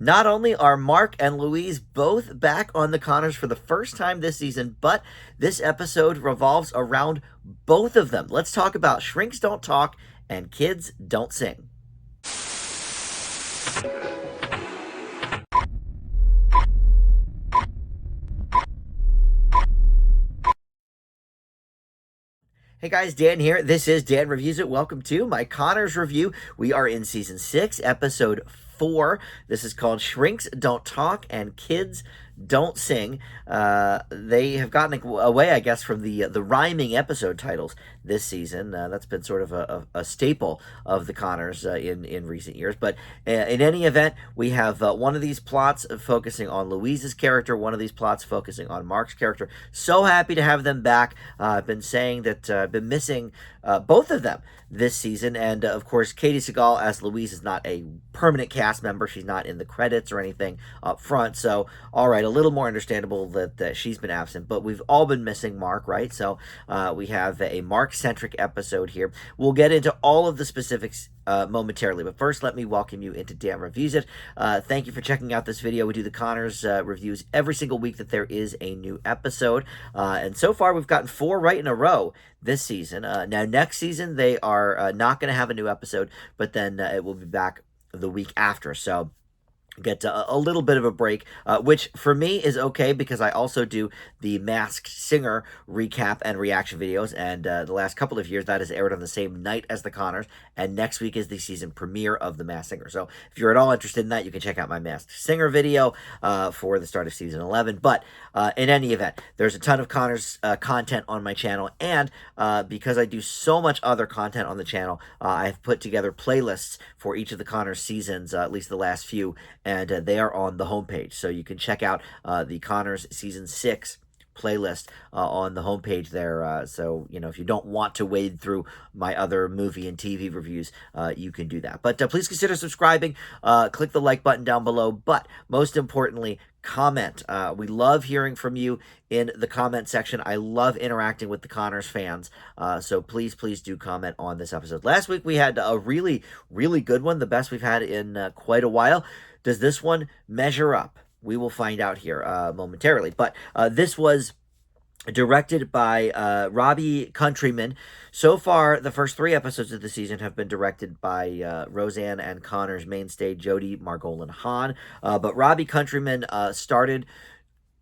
Not only are Mark and Louise both back on the Connors for the first time this season, but this episode revolves around both of them. Let's talk about Shrinks Don't Talk and Kids Don't Sing. Hey guys, Dan here. This is Dan Reviews It. Welcome to my Connors review. We are in season 6, episode 4. This is called Shrinks Don't Talk and Kids Don't Sing. They have gotten away, I guess, from the rhyming episode titles this season. That's been sort of a staple of the Connors in recent years. But in any event, we have one of these plots focusing on Louise's character, one of these plots focusing on Mark's character. So happy to have them back. I've been saying that I've been missing both of them this season. And of course, Katie Seagal as Louise is not a permanent cast member. She's not in the credits or anything up front. So, all right, a little more understandable that she's been absent. But we've all been missing Mark, right? So we have a Mark-centric episode here. We'll get into all of the specifics momentarily. But first, let me welcome you into Dan Reviews It. Thank you for checking out this video. We do the Connors reviews every single week that there is a new episode. And so far, we've gotten 4 right in a row this season. Now, next season, they are not going to have a new episode, but then it will be back the week after. So get a little bit of a break, which for me is okay because I also do the Masked Singer recap and reaction videos, and the last couple of years that has aired on the same night as the Connors, and next week is the season premiere of the Masked Singer. So if you're at all interested in that, you can check out my Masked Singer video for the start of season 11. But in any event, there's a ton of Connors content on my channel, and because I do so much other content on the channel, I've put together playlists for each of the Connors seasons, at least the last few, and they are on the homepage. So you can check out the Connors Season 6 playlist on the homepage there. So, you know, if you don't want to wade through my other movie and TV reviews, you can do that. But please consider subscribing. Click the like button down below. But most importantly, comment. We love hearing from you in the comment section. I love interacting with the Connors fans. So please do comment on this episode. Last week we had a really good one, the best we've had in quite a while. Does this one measure up? We will find out here momentarily. But this was directed by Robbie Countryman. So far, the first 3 episodes of the season have been directed by Roseanne and Connor's mainstay, Jody Margolin Hahn. But Robbie Countryman started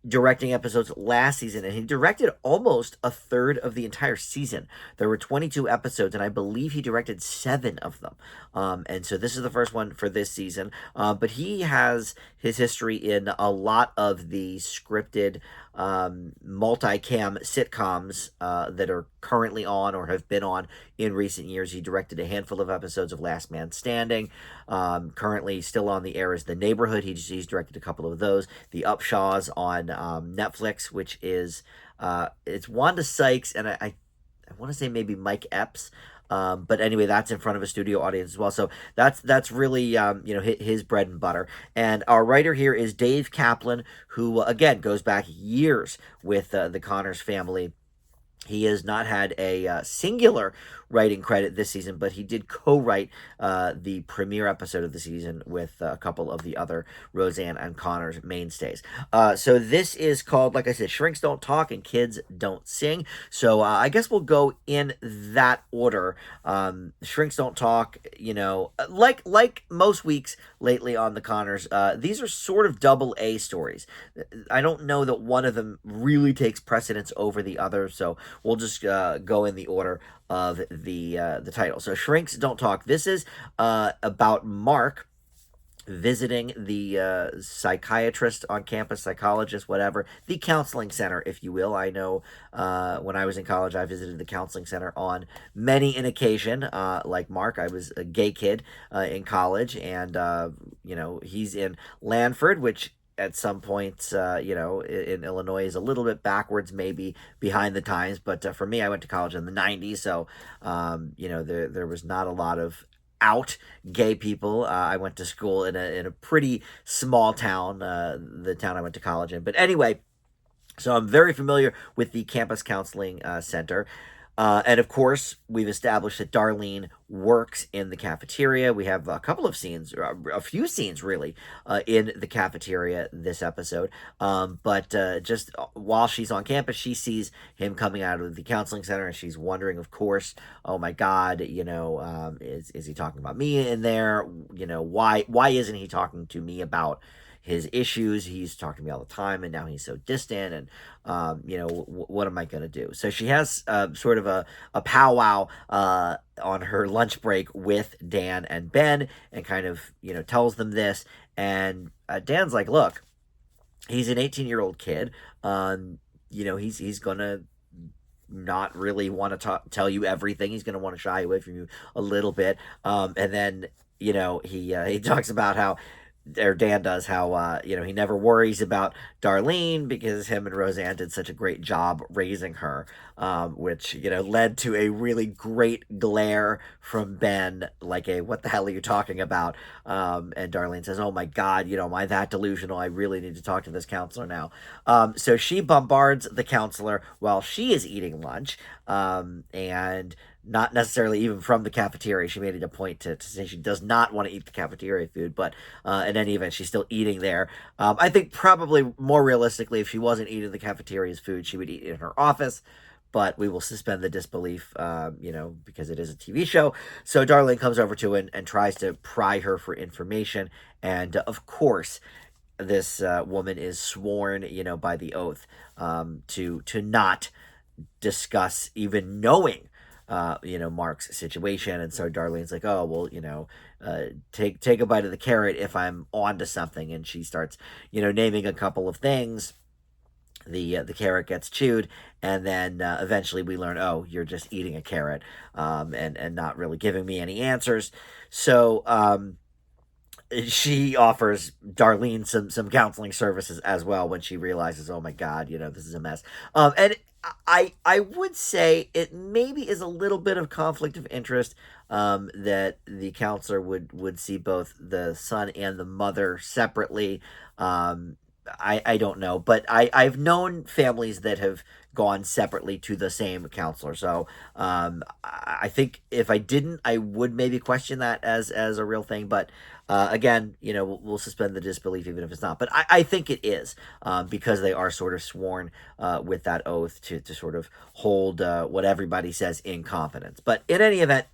directing episodes last season, and he directed almost a third of the entire season. There were 22 episodes, and I believe he directed 7 of them. And so this is the first one for this season. But he has his history in a lot of the scripted multicam sitcoms that are currently on or have been on in recent years. He directed a handful of episodes of Last Man Standing. Currently still on the air is The Neighborhood. He's directed a couple of those. The Upshaws on Netflix, which is it's Wanda Sykes and I want to say maybe Mike Epps. But anyway, that's in front of a studio audience as well. So that's really, you know, his bread and butter. And our writer here is Dave Kaplan, who, again, goes back years with the Connors family. He has not had a singular writing credit this season, but he did co-write the premiere episode of the season with a couple of the other Roseanne and Connors mainstays. So this is called, like I said, Shrinks Don't Talk and Kids Don't Sing. So I guess we'll go in that order. Shrinks Don't Talk, you know, like most weeks lately on the Connors, these are sort of double A stories. I don't know that one of them really takes precedence over the other, so we'll just go in the order of the title. So Shrinks Don't Talk. This is about Mark visiting the psychiatrist on campus, psychologist, whatever, the counseling center, if you will. I know when I was in college, I visited the counseling center on many an occasion. Like Mark, I was a gay kid in college, and, you know, he's in Lanford, which at some points, you know, in Illinois is a little bit backwards, maybe behind the times. But for me, I went to college in the 90s, so, you know, there was not a lot of out gay people. I went to school in a pretty small town, the town I went to college in. But anyway, so I'm very familiar with the campus counseling center. And of course, we've established that Darlene works in the cafeteria. We have a couple of scenes, a few scenes really, in the cafeteria this episode. But just while she's on campus, she sees him coming out of the counseling center, and she's wondering, of course, oh my God, is he talking about me in there? Why isn't he talking to me about his issues? He's talking to me all the time, and now he's so distant. And what am I going to do? So she has sort of a powwow on her lunch break with Dan and Ben, and kind of tells them this. And Dan's like, look, he's an 18-year-old kid. He's gonna not really want to tell you everything. He's going to want to shy away from you a little bit. And then he talks about how, or Dan does, how he never worries about Darlene because him and Roseanne did such a great job raising her, which led to a really great glare from Ben, like a "what the hell are you talking about?" And Darlene says, "Oh my God, am I that delusional? I really need to talk to this counselor now." So she bombards the counselor while she is eating lunch, and not necessarily even from the cafeteria. She made it a point to say she does not want to eat the cafeteria food, but in any event, she's still eating there. I think probably more realistically, if she wasn't eating the cafeteria's food, she would eat in her office. But we will suspend the disbelief, because it is a TV show. So Darlene comes over to and tries to pry her for information. And of course, this woman is sworn, by the oath, to not discuss even knowing Mark's situation. And so Darlene's like, oh, well, take a bite of the carrot if I'm onto something. And she starts, naming a couple of things. The carrot gets chewed, and then eventually we learn, oh, you're just eating a carrot, and not really giving me any answers. So she offers Darlene some counseling services as well when she realizes, oh my God, this is a mess. And I would say it maybe is a little bit of conflict of interest, that the counselor would see both the son and the mother separately. I don't know, but I've known families that have gone separately to the same counselor. So I think if I didn't, I would maybe question that as a real thing. But again, we'll suspend the disbelief even if it's not. But I think it is, because they are sort of sworn with that oath to sort of hold what everybody says in confidence. But in any event,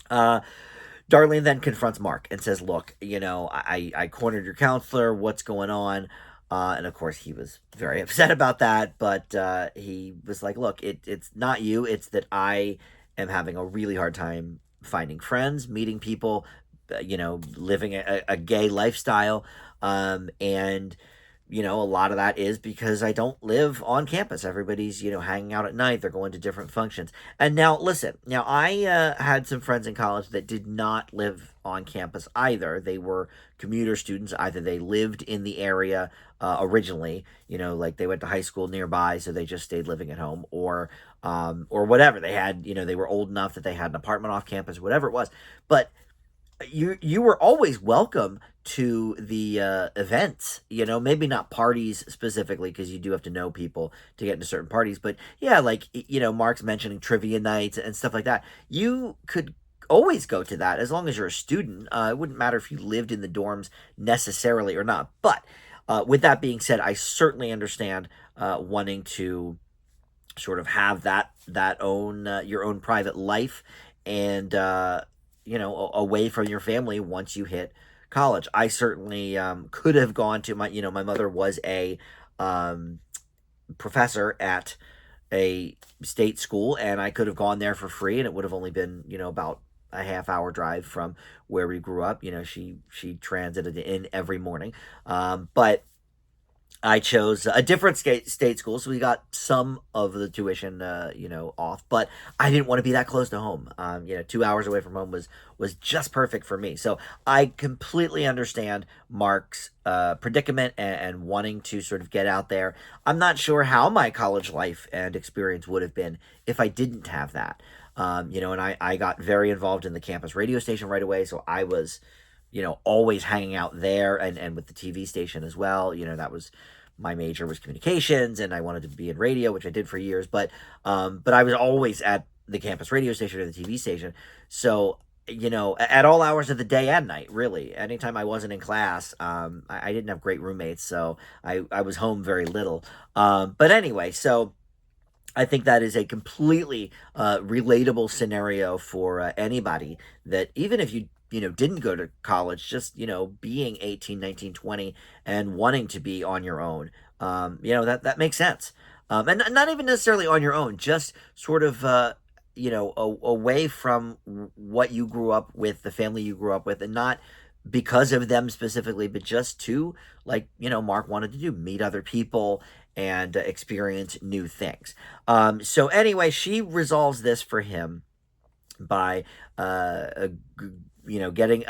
Darlene then confronts Mark and says, look, I cornered your counselor. What's going on? And of course, he was very upset about that. But he was like, look, it's not you. It's that I am having a really hard time finding friends, meeting people, living a gay lifestyle. And a lot of that is because I don't live on campus. Everybody's, hanging out at night. They're going to different functions. And now, listen, I had some friends in college that did not live on campus either. They were commuter students. Either they lived in the area originally, like they went to high school nearby, so they just stayed living at home, or whatever. They had, they were old enough that they had an apartment off campus, whatever it was. But you were always welcome to the events, maybe not parties specifically, because you do have to know people to get into certain parties, but yeah, like Mark's mentioning trivia nights and stuff like that. You could always go to that as long as you're a student. It wouldn't matter if you lived in the dorms necessarily or not. But with that being said, I certainly understand wanting to sort of have that own your own private life, and away from your family once you hit college. I certainly could have gone to my mother was a professor at a state school, and I could have gone there for free, and it would have only been about a half-hour drive from where we grew up. She transited in every morning, but I chose a different state school, so we got some of the tuition, off. But I didn't want to be that close to home. 2 hours away from home was just perfect for me. So I completely understand Mark's predicament and wanting to sort of get out there. I'm not sure how my college life and experience would have been if I didn't have that. And I got very involved in the campus radio station right away, so I was always hanging out there, and with the TV station as well. That was my major was communications and I wanted to be in radio, which I did for years. But I was always at the campus radio station or the TV station. So, at all hours of the day and night, really. Anytime I wasn't in class, I didn't have great roommates, so I was home very little. But anyway, so I think that is a completely relatable scenario for anybody that even if you didn't go to college, just being 18, 19, 20, and wanting to be on your own, that makes sense. And not even necessarily on your own, just sort of away from what you grew up with, the family you grew up with, and not because of them specifically, but just to, like, Mark wanted to do, meet other people and experience new things. So anyway, she resolves this for him by, getting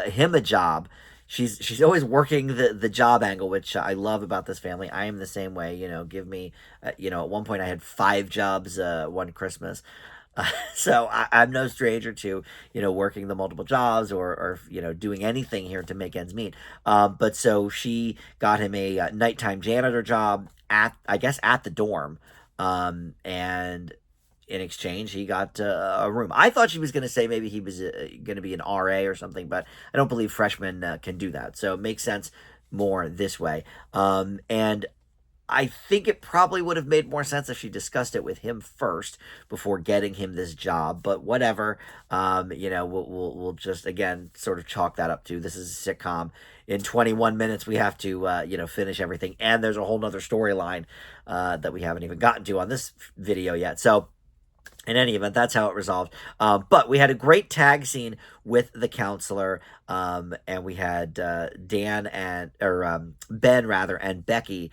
him a job. She's always working the job angle, which I love about this family. I am the same way. Give me, at one point I had 5 jobs one Christmas. So I'm no stranger to, working the multiple jobs or doing anything here to make ends meet. But so she got him a nighttime janitor job I guess, at the dorm. And in exchange, he got a room. I thought she was going to say maybe he was going to be an RA or something, but I don't believe freshmen can do that. So it makes sense more this way. And I think it probably would have made more sense if she discussed it with him first before getting him this job. But whatever, we'll just again sort of chalk that up to this is a sitcom. In 21 minutes, we have to finish everything, and there's a whole nother storyline that we haven't even gotten to on this video yet. So, in any event, that's how it resolved. But we had a great tag scene with the counselor, and we had Ben and Becky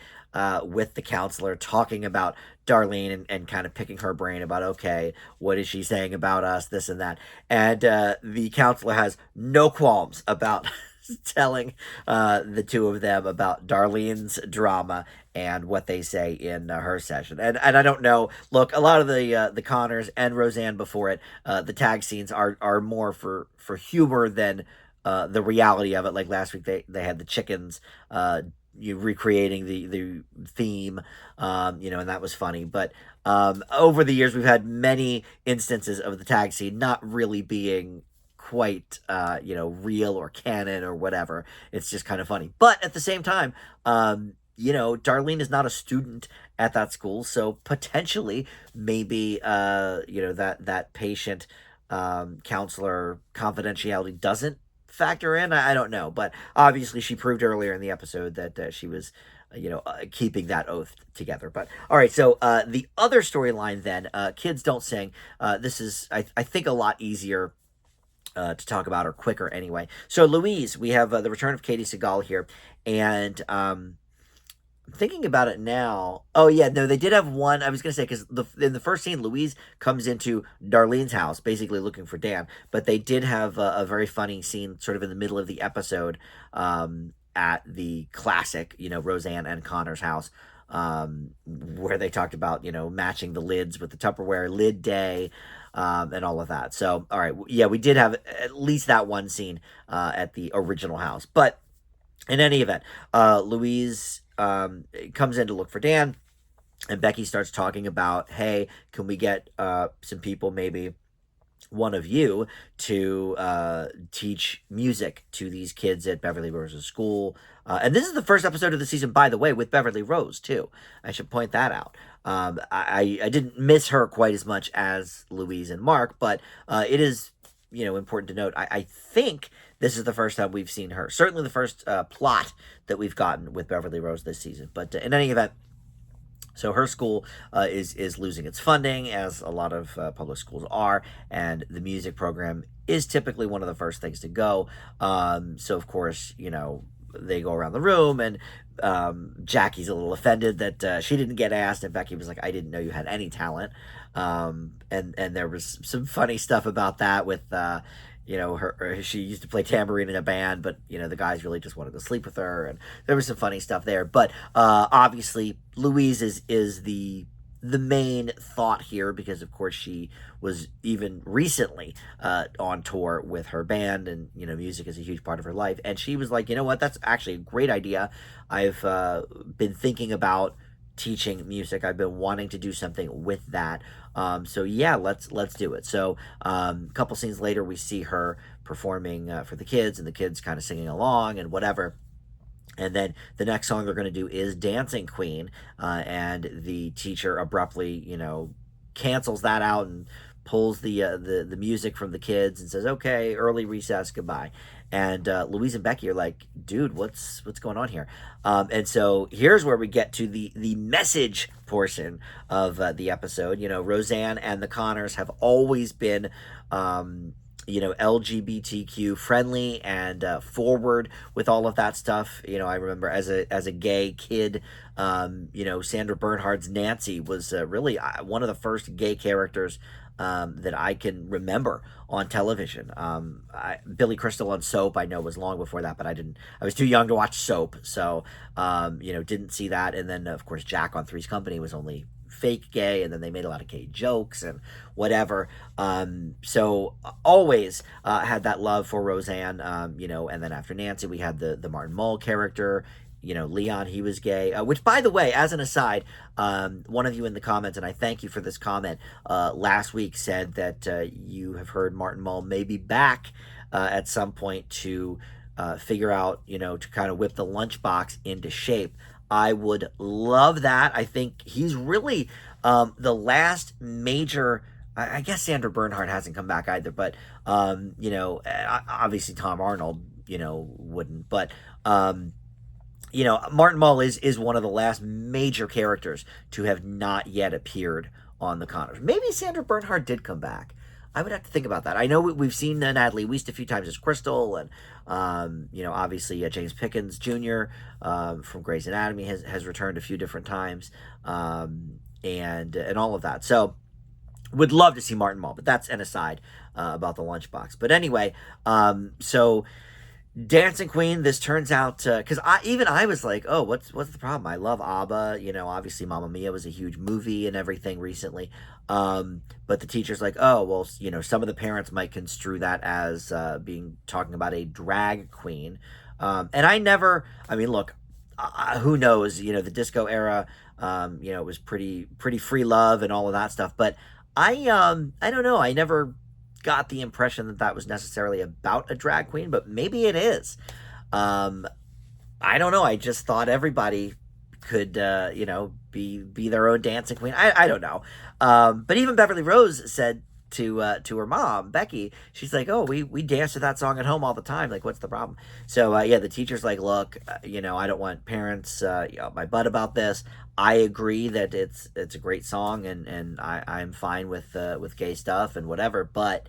with the counselor talking about Darlene and kind of picking her brain about, okay, what is she saying about us, this and that. And the counselor has no qualms about telling the two of them about Darlene's drama and what they say in her session. And I don't know. Look, a lot of the Connors and Roseanne before it, the tag scenes are more for humor than the reality of it. Like last week, they had the chickens recreating the theme, and that was funny. But over the years, we've had many instances of the tag scene not really being quite real or canon or whatever. It's just kind of funny. But at the same time, Darlene is not a student at that school, so potentially maybe that patient counselor confidentiality doesn't factor in. I don't know, but obviously she proved earlier in the episode that she was keeping that oath together. But all right, so the other storyline then, Kids Don't Sing. This is I think a lot easier to talk about, or quicker anyway. So Louise, we have the return of Katie Seagal here, and I'm thinking about it now. Oh yeah, no, they did have one. I was gonna say because in the first scene, Louise comes into Darlene's house, basically looking for Dan. But they did have a very funny scene, sort of in the middle of the episode, at the classic, Roseanne and Connor's house, where they talked about matching the lids with the Tupperware lid day. And all of that. So, all right, yeah, we did have at least that one scene at the original house. But in any event, Louise comes in to look for Dan, and Becky starts talking about, hey, can we get some people, maybe one of you, to teach music to these kids at Beverly Rose's school. And this is the first episode of the season, by the way, with Beverly Rose, too. I should point that out. I didn't miss her quite as much as Louise and Mark, but it is, important to note. I think this is the first time we've seen her. Certainly the first plot that we've gotten with Beverly Rose this season. But in any event, so her school is losing its funding, as a lot of public schools are, and the music program is typically one of the first things to go. So, of course, they go around the room, and Jackie's a little offended that she didn't get asked, and Becky was like, I didn't know you had any talent. And there was some funny stuff about that with she used to play tambourine in a band, but the guys really just wanted to sleep with her, and there was some funny stuff there. But obviously Louise is the the main thought here, because of course she was even recently on tour with her band, and music is a huge part of her life. And she was like, you know what, that's actually a great idea. I've been thinking about teaching music. I've been wanting to do something with that. So yeah, let's do it. So a couple scenes later, we see her performing for the kids, and the kids kind of singing along and whatever. And then the next song they're going to do is Dancing Queen, and the teacher abruptly, cancels that out and pulls the music from the kids and says, "Okay, early recess, goodbye." And Louise and Becky are like, "Dude, what's going on here?" And so here's where we get to the message portion of the episode. Roseanne and the Connors have always been. LGBTQ friendly and forward with all of that stuff. I remember as a gay kid, Sandra Bernhard's Nancy was really one of the first gay characters that I can remember on television. Billy Crystal on Soap, I know, was long before that, but I was too young to watch Soap, so didn't see that. And then of course Jack on Three's Company was only fake gay, and then they made a lot of gay jokes and whatever. So always had that love for Roseanne, and then after Nancy, we had the Martin Mull character. Leon, he was gay, which, by the way, as an aside, one of you in the comments, and I thank you for this comment, last week said that you have heard Martin Mull may be back at some point to figure out, to kind of whip the lunchbox into shape. I would love that. I think he's really the last major. I guess Sandra Bernhard hasn't come back either, but obviously Tom Arnold, wouldn't. But Martin Mull is one of the last major characters to have not yet appeared on the Connors. Maybe Sandra Bernhard did come back. I would have to think about that. I know we've seen Natalie Wiest a few times as Crystal, and obviously James Pickens Jr. From Grey's Anatomy has returned a few different times, and all of that. So would love to see Martin Mull, but that's an aside about the lunchbox. But anyway, so Dancing Queen, this turns out, because I was like, oh, what's the problem? I love ABBA, obviously Mamma Mia was a huge movie and everything recently, but the teacher's like, oh, well, some of the parents might construe that as talking about a drag queen, and look, who knows, the disco era, it was pretty free love and all of that stuff, but I don't know, I never got the impression that was necessarily about a drag queen, but maybe it is. I don't know. I just thought everybody could, be their own dancing queen. I don't know. But even Beverly Rose said to her mom, Becky, she's like, oh, we dance to that song at home all the time. Like, what's the problem? So, the teacher's like, look, I don't want parents, my butt about this. I agree that it's a great song, and I'm fine with gay stuff and whatever, but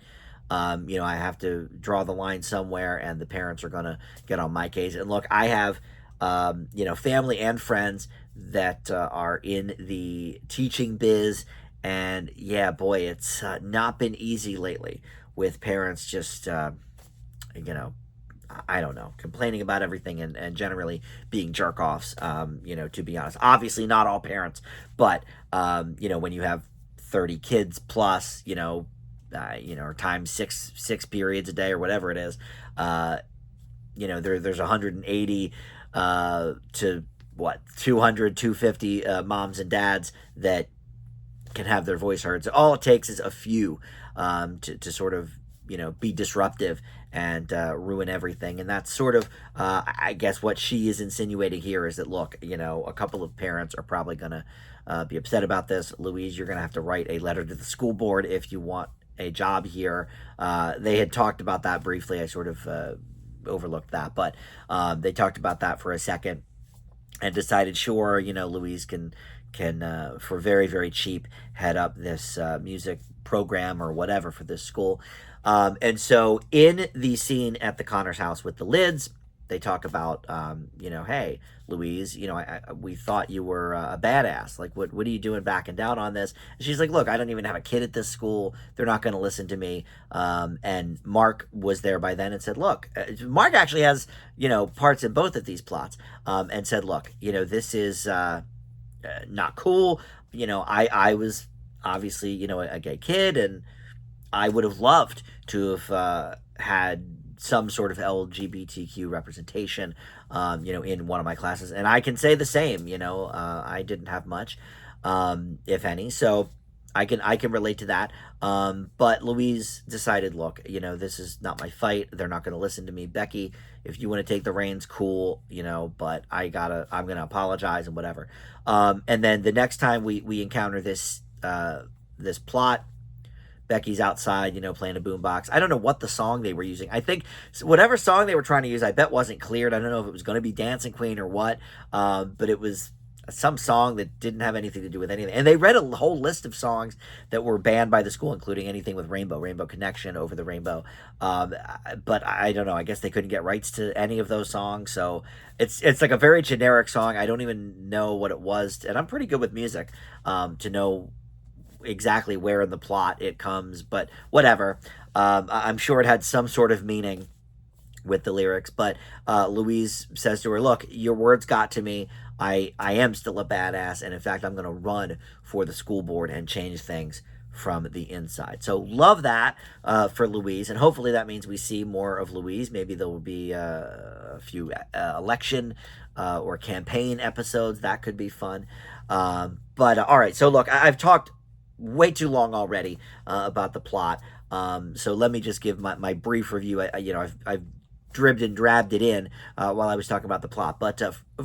I have to draw the line somewhere, and the parents are gonna get on my case. And look, I have family and friends that are in the teaching biz, and yeah, boy, it's not been easy lately with parents just I don't know, complaining about everything, and generally being jerk-offs, to be honest. Obviously not all parents, but, when you have 30 kids plus, or times six periods a day or whatever it is, there's 180 to 200, 250 moms and dads that can have their voice heard. So all it takes is a few to sort of, be disruptive and ruin everything. And that's sort of, I guess, what she is insinuating here is that, look, a couple of parents are probably going to be upset about this. Louise, you're going to have to write a letter to the school board if you want a job here. They had talked about that briefly. I sort of overlooked that, but they talked about that for a second and decided, sure, Louise can for very, very cheap head up this music program or whatever for this school. And so in the scene at the Connors house with the Lids, they talk about, hey, Louise, we thought you were a badass. Like, what are you doing backing down on this? And she's like, look, I don't even have a kid at this school. They're not going to listen to me. And Mark was there by then and said, look, Mark actually has, parts in both of these plots, and said, look, this is, not cool. I was obviously, a gay kid, and I would have loved to have had some sort of LGBTQ representation, in one of my classes. And I can say the same. I didn't have much, if any. So I can relate to that. But Louise decided, look, this is not my fight. They're not going to listen to me. Becky, if you want to take the reins, cool. But I'm gonna apologize and whatever. And then the next time we encounter this plot, Becky's outside, playing a boombox. I don't know what the song they were using. I think whatever song they were trying to use, I bet wasn't cleared. I don't know if it was going to be Dancing Queen or what, but it was some song that didn't have anything to do with anything. And they read a whole list of songs that were banned by the school, including anything with Rainbow Connection, Over the Rainbow. But I don't know. I guess they couldn't get rights to any of those songs, so it's like a very generic song. I don't even know what it was, and I'm pretty good with music to know exactly where in the plot it comes, but whatever. I'm sure it had some sort of meaning with the lyrics, but Louise says to her, look, your words got to me. I am still a badass, and in fact, I'm going to run for the school board and change things from the inside. So love that for Louise, and hopefully that means we see more of Louise. Maybe there will be a few election or campaign episodes. That could be fun. But all right, so look, I've talked way too long already about the plot. So let me just give my brief review. I've dribbed and drabbed it in while I was talking about the plot. But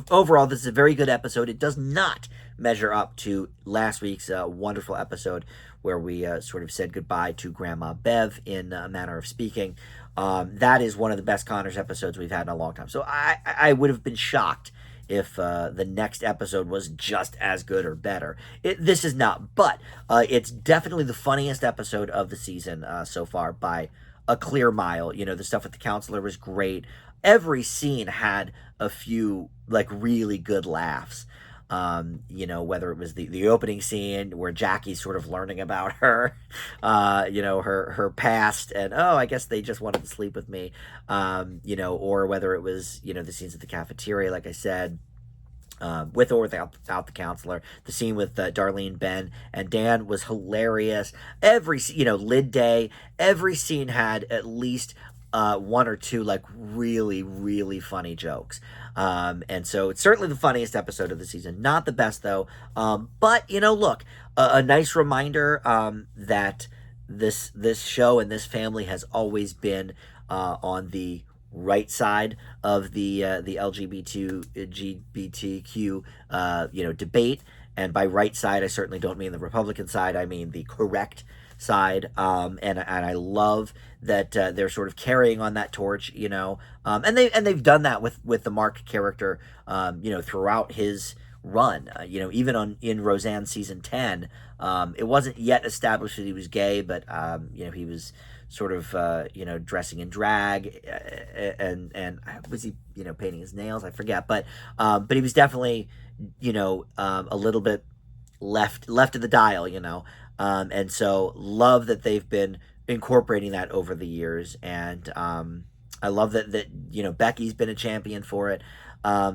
overall, this is a very good episode. It does not measure up to last week's wonderful episode where we sort of said goodbye to Grandma Bev, in a manner of speaking. That is one of the best Connors episodes we've had in a long time. So I would have been shocked if the next episode was just as good or better. This is not, but it's definitely the funniest episode of the season so far by a clear mile. The stuff with the counselor was great. Every scene had a few really good laughs. Whether it was the opening scene where Jackie's sort of learning about her, her past, and I guess they just wanted to sleep with me, or whether it was, the scenes at the cafeteria, like I said, with or without the counselor, the scene with Darlene, Ben, and Dan was hilarious. Every, lid day, every scene had at least one or two really, really funny jokes. And so it's certainly the funniest episode of the season. Not the best though. But look, a nice reminder that this show and this family has always been on the right side of the LGBTQ debate. And by right side, I certainly don't mean the Republican side. I mean the correct side. And I love that they're sort of carrying on that torch, and they've done that with the Mark character, throughout his run. Even in Roseanne season 10, it wasn't yet established that he was gay, but he was sort of dressing in drag, and was he painting his nails? I forget, but he was definitely a little bit left of the dial, and so love that they've been incorporating that over the years, and I love that Becky's been a champion for it.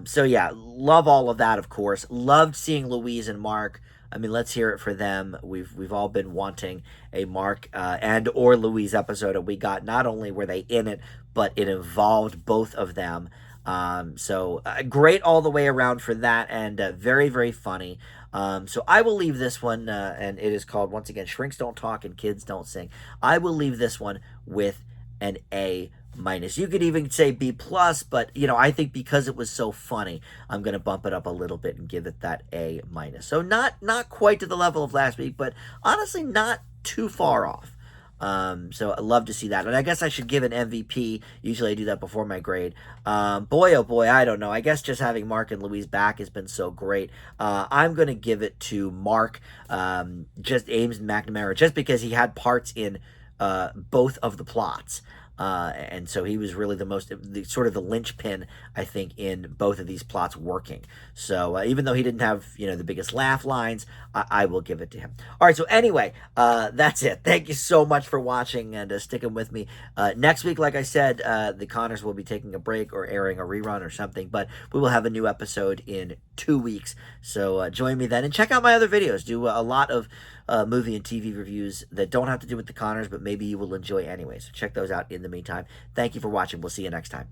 So yeah, love all of that, of course. Loved seeing Louise and Mark. I mean, let's hear it for them. We've all been wanting a Mark and or Louise episode, and we got, not only were they in it, but it involved both of them. So great all the way around for that, and very, very funny. So I will leave this one, and it is called, once again, Shrinks Don't Talk and Kids Don't Sing. I will leave this one with an A-. You could even say B+, but I think because it was so funny, I'm going to bump it up a little bit and give it that A-. So not quite to the level of last week, but honestly not too far off. So I love to see that. And I guess I should give an MVP. Usually I do that before my grade. Boy, oh boy, I don't know. I guess just having Mark and Louise back has been so great. I'm going to give it to Mark, just Ames McNamara, just because he had parts in both of the plots. And so he was really sort of the linchpin, I think, in both of these plots working. So even though he didn't have, the biggest laugh lines, I will give it to him. All right, so anyway, that's it. Thank you so much for watching and sticking with me. Next week, like I said, the Connors will be taking a break or airing a rerun or something, but we will have a new episode in 2 weeks. So join me then and check out my other videos. Do a lot of movie and TV reviews that don't have to do with the Connors, but maybe you will enjoy anyway. So check those out in the meantime. Thank you for watching. We'll see you next time.